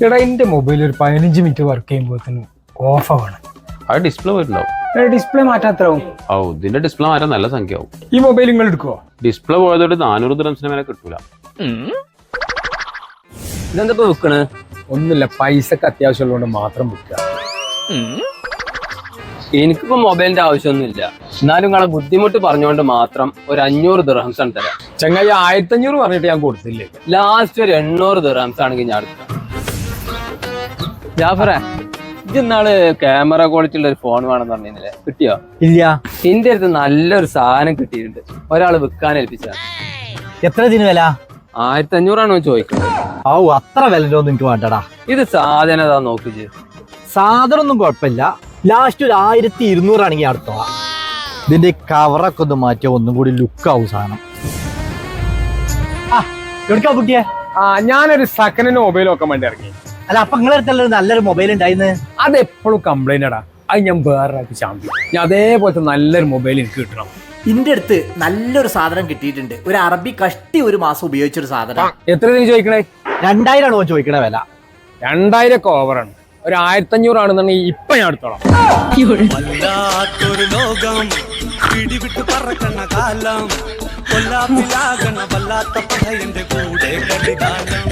എടാ എന്റെ മൊബൈൽ ഒരു 15 മിനിറ്റ് വർക്ക് ചെയ്യുമ്പോഴത്തേനും ഓഫ് ആവണം. അത് ഡിസ്പ്ലേ പോയിട്ടുണ്ടാവും. ഡിസ്പ്ലേ മാറ്റാത്രവും. ഓ ഇതിന്റെ ഡിസ്പ്ലേ മാറ്റാൻ നല്ല സംഖ്യ ആവും. ഈ മൊബൈൽ നിങ്ങൾ എടുക്കുവോ? ഡിസ്പ്ലേ പോയതോട് 400 ദിറംസിന് മേലെ കിട്ടൂല. ഇതെന്താ വിൽക്കണ്? ഒന്നുമില്ല, പൈസക്ക് അത്യാവശ്യമുള്ളതുകൊണ്ട് മാത്രം വിൽക്കുക. എനിക്കിപ്പോ മൊബൈലിന്റെ ആവശ്യമൊന്നുമില്ല. എന്നാലും നിങ്ങളെ ബുദ്ധിമുട്ട് പറഞ്ഞുകൊണ്ട് മാത്രം ഒരു 500 ദിർഹംസ് ആണ് തരാം. ചങ്ങായി 1500 പറഞ്ഞിട്ട് ഞാൻ കൊടുത്തില്ലേ. ലാസ്റ്റ് ഒരു 800 ദിർഹംസ് ആണെങ്കിൽ ഞാൻ എടുക്കാം. ജാഫറെ, ഇന്നാള് ക്യാമറ ക്വാളിറ്റി ഉള്ള ഒരു ഫോൺ വേണമെന്ന് പറഞ്ഞില്ലേ, കിട്ടിയോ? ഇല്ല. എന്റെ അടുത്ത് നല്ലൊരു സാധനം കിട്ടിയിട്ടുണ്ട്. ഒരാള് വിൽക്കാൻ ഏൽപ്പിച്ചതാണ്. എത്ര ഇതിന് വില? 1500 ആണോ ചോദിക്കുന്നത്? ഔ, അത്ര വിലൊന്നും എനിക്ക് വേണ്ടടാ. ഇത് സാധനം ഏതാ നോക്കിച്ച്. സാധനം ഒന്നും കുഴപ്പമില്ല. ലാസ്റ്റ് ഒരു 1200 ആണെങ്കിൽ അടുത്തോ. ഇതിന്റെ കവറൊക്കെ ഒന്ന് മാറ്റിയ ഒന്നും കൂടി ലുക്ക് ആവും സാധനം. എടുക്കാ കുട്ടിയെ. ഞാനൊരു സെക്കൻഡ് മൊബൈൽ നോക്കാൻ വേണ്ടി ഇറങ്ങി. അല്ല, അപ്പൊ നിങ്ങളെ അടുത്തല്ല നല്ലൊരു മൊബൈൽ ഉണ്ടായിന്ന്. അത് എപ്പോഴും കംപ്ലൈന്റ് അടാ. അത് ഞാൻ വേറെ ചാമ്പി. ഞാൻ അതേപോലത്തെ നല്ലൊരു മൊബൈൽ എനിക്ക് കിട്ടണം. ഇന്റെ അടുത്ത് നല്ലൊരു സാധനം കിട്ടിയിട്ടുണ്ട്. ഒരു അറബി കഷ്ടി ഒരു മാസം ഉപയോഗിച്ചൊരു സാധനം. എത്ര നീ ചോദിക്കണേ? 2000 ആണോ ചോദിക്കണ വില? 2000 ഒക്കെ ഓവറാണ്. ഒരു 1500 ആണെന്നുണ്ടെങ്കിൽ ഇപ്പൊ ഞാൻ എടുത്തോളാം. പിടിവിട്ട് പറക്കണ കാലം കൊല്ലാത്തിലാകണ വല്ലാത്ത പടയന്റെ കൂടെ കടികാലം.